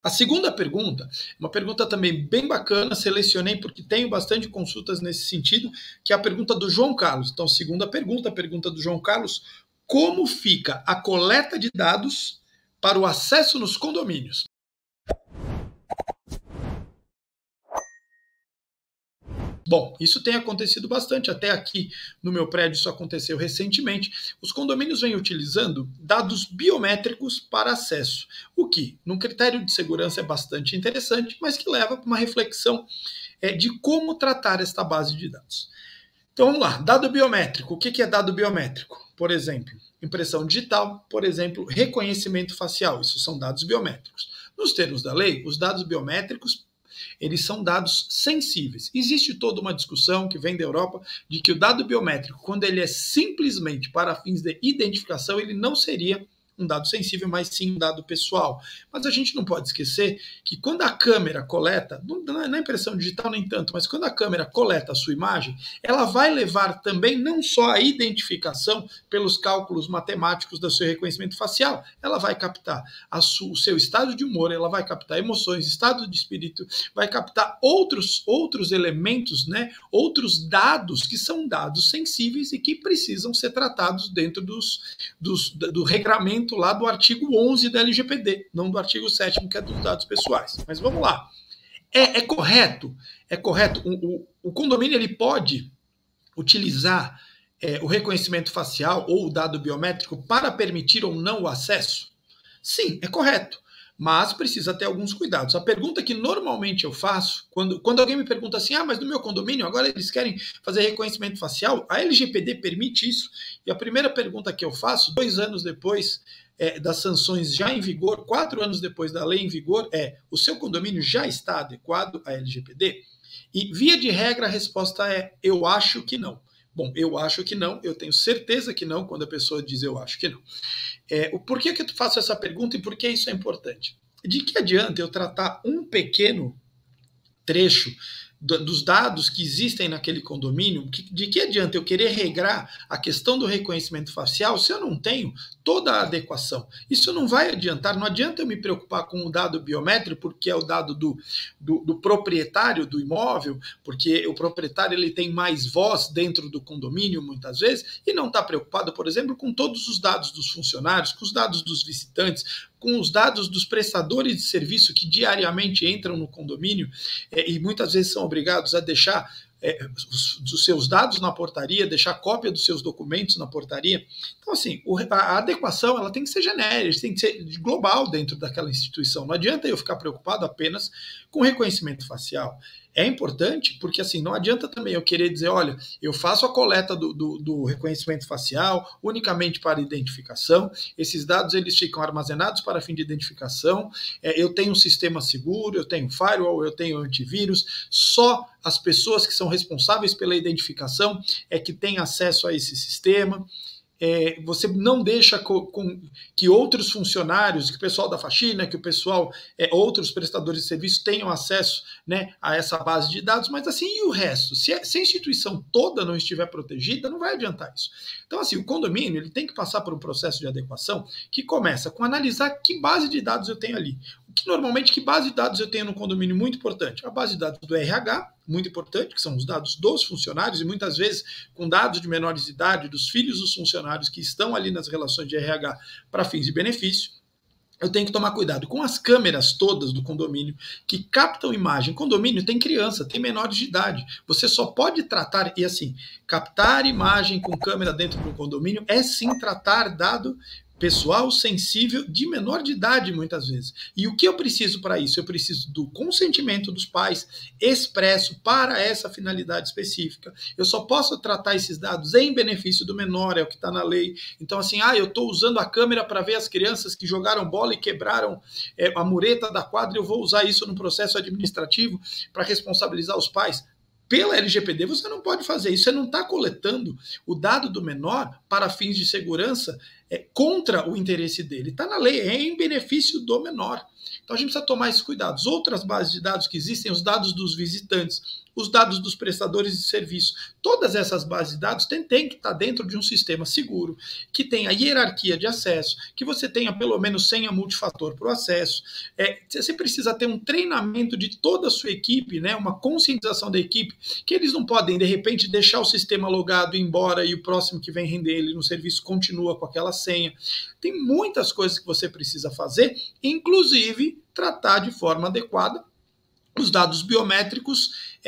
A segunda pergunta, uma pergunta também bem bacana, selecionei porque tenho bastante consultas nesse sentido, que é a pergunta do João Carlos. Então, segunda pergunta, a pergunta do João Carlos: como fica a coleta de dados para o acesso nos condomínios? Bom, isso tem acontecido bastante, até aqui no meu prédio isso aconteceu recentemente. Os condomínios vêm utilizando dados biométricos para acesso, o que, num critério de segurança, é bastante interessante, mas que leva para uma reflexão de como tratar esta base de dados. Então vamos lá, dado biométrico. O que é dado biométrico? Por exemplo, impressão digital, por exemplo, reconhecimento facial. Isso são dados biométricos. Nos termos da lei, os dados biométricos eles são dados sensíveis. Existe toda uma discussão que vem da Europa de que o dado biométrico, quando ele é simplesmente para fins de identificação, ele não seria um dado sensível, mas sim um dado pessoal. Mas a gente não pode esquecer que quando a câmera coleta, na impressão digital nem tanto, mas quando a câmera coleta a sua imagem, ela vai levar também não só a identificação pelos cálculos matemáticos do seu reconhecimento facial, ela vai captar o seu estado de humor, ela vai captar emoções, estado de espírito, vai captar outros elementos, né, outros dados que são dados sensíveis e que precisam ser tratados dentro do regramento lá do artigo 11 da LGPD, não do artigo 7º, que é dos dados pessoais. Mas vamos lá. É correto? É correto. O condomínio ele pode utilizar o reconhecimento facial ou o dado biométrico para permitir ou não o acesso? Sim, é correto. Mas precisa ter alguns cuidados. A pergunta que normalmente eu faço, quando alguém me pergunta assim, mas no meu condomínio agora eles querem fazer reconhecimento facial, a LGPD permite isso? E a primeira pergunta que eu faço, 2 anos depois das sanções já em vigor, 4 anos depois da lei em vigor, o seu condomínio já está adequado à LGPD? E via de regra a resposta é, eu acho que não. Bom, eu acho que não, eu tenho certeza que não, quando a pessoa diz eu acho que não. Por que eu faço essa pergunta e por que isso é importante? De que adianta eu tratar um pequeno trecho dos dados que existem naquele condomínio? De que adianta eu querer regrar a questão do reconhecimento facial se eu não tenho toda a adequação? Isso não vai adiantar, não adianta eu me preocupar com o dado biométrico, porque é o dado do proprietário do imóvel, porque o proprietário ele tem mais voz dentro do condomínio muitas vezes, e não está preocupado, por exemplo, com todos os dados dos funcionários, com os dados dos visitantes, com os dados dos prestadores de serviço que diariamente entram no condomínio e muitas vezes são obrigados a deixar os seus dados na portaria, deixar cópia dos seus documentos na portaria. Então, assim, a adequação ela tem que ser genérica, tem que ser global dentro daquela instituição. Não adianta eu ficar preocupado apenas com reconhecimento facial. É importante porque, assim, não adianta também eu querer dizer, olha, eu faço a coleta do reconhecimento facial unicamente para identificação, esses dados eles ficam armazenados para fim de identificação, eu tenho um sistema seguro, eu tenho firewall, eu tenho antivírus, só as pessoas que são responsáveis pela identificação é que têm acesso a esse sistema. Você não deixa que outros funcionários, que o pessoal da faxina, que o pessoal, outros prestadores de serviço tenham acesso, né, a essa base de dados, mas assim, e o resto? Se a instituição toda não estiver protegida, não vai adiantar isso. Então, assim, o condomínio ele tem que passar por um processo de adequação que começa com analisar que base de dados eu tenho ali. Que base de dados eu tenho no condomínio muito importante? A base de dados do RH, muito importante, que são os dados dos funcionários, e muitas vezes com dados de menores de idade, dos filhos dos funcionários que estão ali nas relações de RH para fins de benefício. Eu tenho que tomar cuidado com as câmeras todas do condomínio que captam imagem. Condomínio tem criança, tem menores de idade. Você só pode tratar, e assim, captar imagem com câmera dentro do condomínio é sim tratar dado pessoal sensível de menor de idade, muitas vezes. E o que eu preciso para isso? Eu preciso do consentimento dos pais expresso para essa finalidade específica. Eu só posso tratar esses dados em benefício do menor, é o que está na lei. Então, assim, eu estou usando a câmera para ver as crianças que jogaram bola e quebraram a mureta da quadra, eu vou usar isso no processo administrativo para responsabilizar os pais. Pela LGPD você não pode fazer isso, você não está coletando o dado do menor para fins de segurança contra o interesse dele. Está na lei, é em benefício do menor. Então a gente precisa tomar esses cuidados. Outras bases de dados que existem, os dados dos visitantes, os dados dos prestadores de serviço, todas essas bases de dados têm que estar dentro de um sistema seguro, que tenha hierarquia de acesso, que você tenha pelo menos senha multifator para o acesso. Você precisa ter um treinamento de toda a sua equipe, né, uma conscientização da equipe, que eles não podem, de repente, deixar o sistema logado e ir embora e o próximo que vem render ele no serviço continua com aquela senha. Tem muitas coisas que você precisa fazer, inclusive tratar de forma adequada os dados biométricos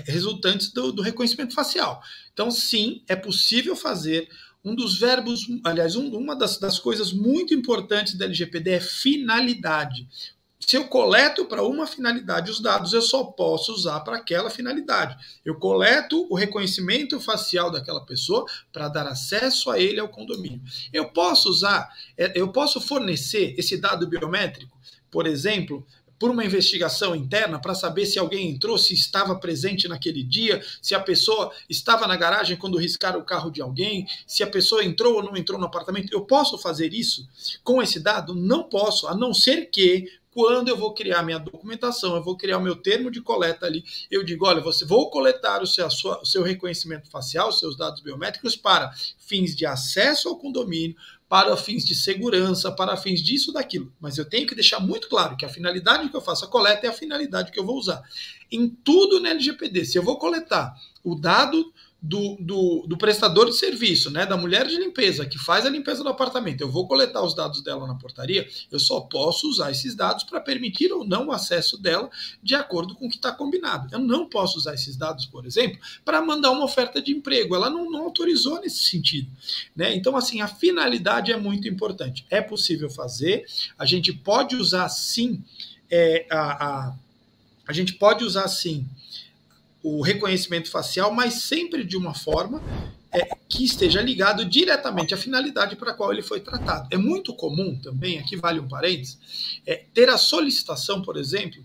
resultantes do reconhecimento facial. Então, sim, é possível fazer. Um dos verbos, aliás, uma das coisas muito importantes da LGPD é finalidade. Se eu coleto para uma finalidade os dados, eu só posso usar para aquela finalidade. Eu coleto o reconhecimento facial daquela pessoa para dar acesso a ele ao condomínio. Eu posso fornecer esse dado biométrico, por exemplo, por uma investigação interna para saber se alguém entrou, se estava presente naquele dia, se a pessoa estava na garagem quando riscaram o carro de alguém, se a pessoa entrou ou não entrou no apartamento. Eu posso fazer isso com esse dado? Não posso, a não ser que quando eu vou criar minha documentação, eu vou criar o meu termo de coleta ali, eu digo, olha, vou coletar o seu reconhecimento facial, os seus dados biométricos para fins de acesso ao condomínio, para fins de segurança, para fins disso, daquilo. Mas eu tenho que deixar muito claro que a finalidade que eu faço a coleta é a finalidade que eu vou usar. Em tudo na LGPD, se eu vou coletar o dado do prestador de serviço, né, da mulher de limpeza, que faz a limpeza do apartamento, eu vou coletar os dados dela na portaria, eu só posso usar esses dados para permitir ou não o acesso dela de acordo com o que está combinado. Eu não posso usar esses dados, por exemplo, para mandar uma oferta de emprego. Ela não autorizou nesse sentido, né? Então, assim, a finalidade é muito importante. É possível fazer, a gente pode usar sim, a gente pode usar sim o reconhecimento facial, mas sempre de uma forma que esteja ligado diretamente à finalidade para a qual ele foi tratado. É muito comum também, aqui vale um parênteses, ter a solicitação, por exemplo,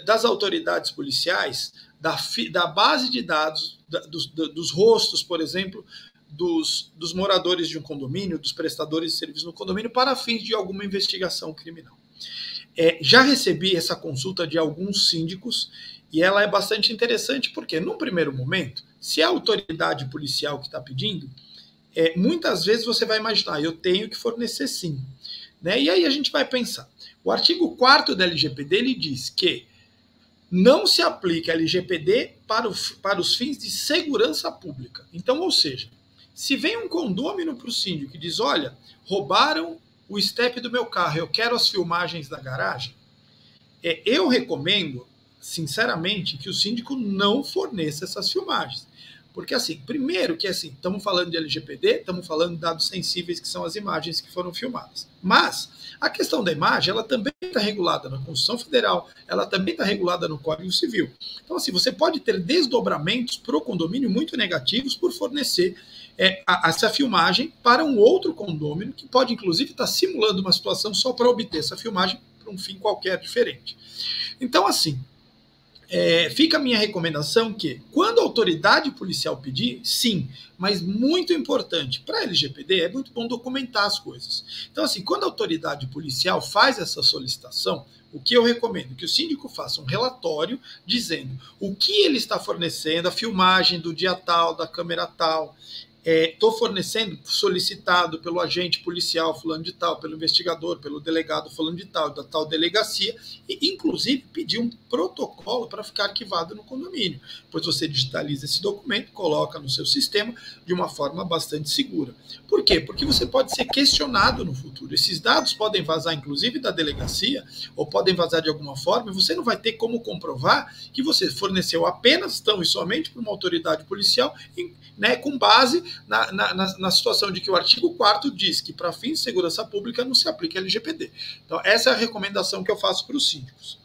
das autoridades policiais, da base de dados, dos rostos, por exemplo, dos moradores de um condomínio, dos prestadores de serviço no condomínio, para fins de alguma investigação criminal. Já recebi essa consulta de alguns síndicos, e ela é bastante interessante porque, num primeiro momento, se é a autoridade policial que está pedindo, muitas vezes você vai imaginar, eu tenho que fornecer sim. Né? E aí a gente vai pensar. O artigo 4º da LGPD ele diz que não se aplica a LGPD para os fins de segurança pública. Então, ou seja, se vem um condômino para o síndico que diz, olha, roubaram o step do meu carro, eu quero as filmagens da garagem, eu recomendo, sinceramente, que o síndico não forneça essas filmagens. Porque, assim, primeiro que, assim, estamos falando de LGPD, estamos falando de dados sensíveis, que são as imagens que foram filmadas. Mas a questão da imagem, ela também está regulada na Constituição Federal, ela também está regulada no Código Civil. Então, assim, você pode ter desdobramentos para o condomínio muito negativos por fornecer essa filmagem para um outro condômino, que pode, inclusive, estar simulando uma situação só para obter essa filmagem para um fim qualquer diferente. Então, assim, fica a minha recomendação que, quando a autoridade policial pedir, sim, mas muito importante, para a LGPD é muito bom documentar as coisas. Então, assim, quando a autoridade policial faz essa solicitação, o que eu recomendo? Que o síndico faça um relatório dizendo o que ele está fornecendo, a filmagem do dia tal, da câmera tal, estou fornecendo, solicitado pelo agente policial fulano de tal, pelo investigador, pelo delegado fulano de tal, da tal delegacia, e inclusive pedir um protocolo para ficar arquivado no condomínio. Pois você digitaliza esse documento, coloca no seu sistema de uma forma bastante segura. Por quê? Porque você pode ser questionado no futuro. Esses dados podem vazar, inclusive, da delegacia, ou podem vazar de alguma forma, e você não vai ter como comprovar que você forneceu apenas, tão e somente, para uma autoridade policial, né, com base na situação de que o artigo 4º diz que, para fins de segurança pública, não se aplica a LGPD. Então, essa é a recomendação que eu faço para os síndicos.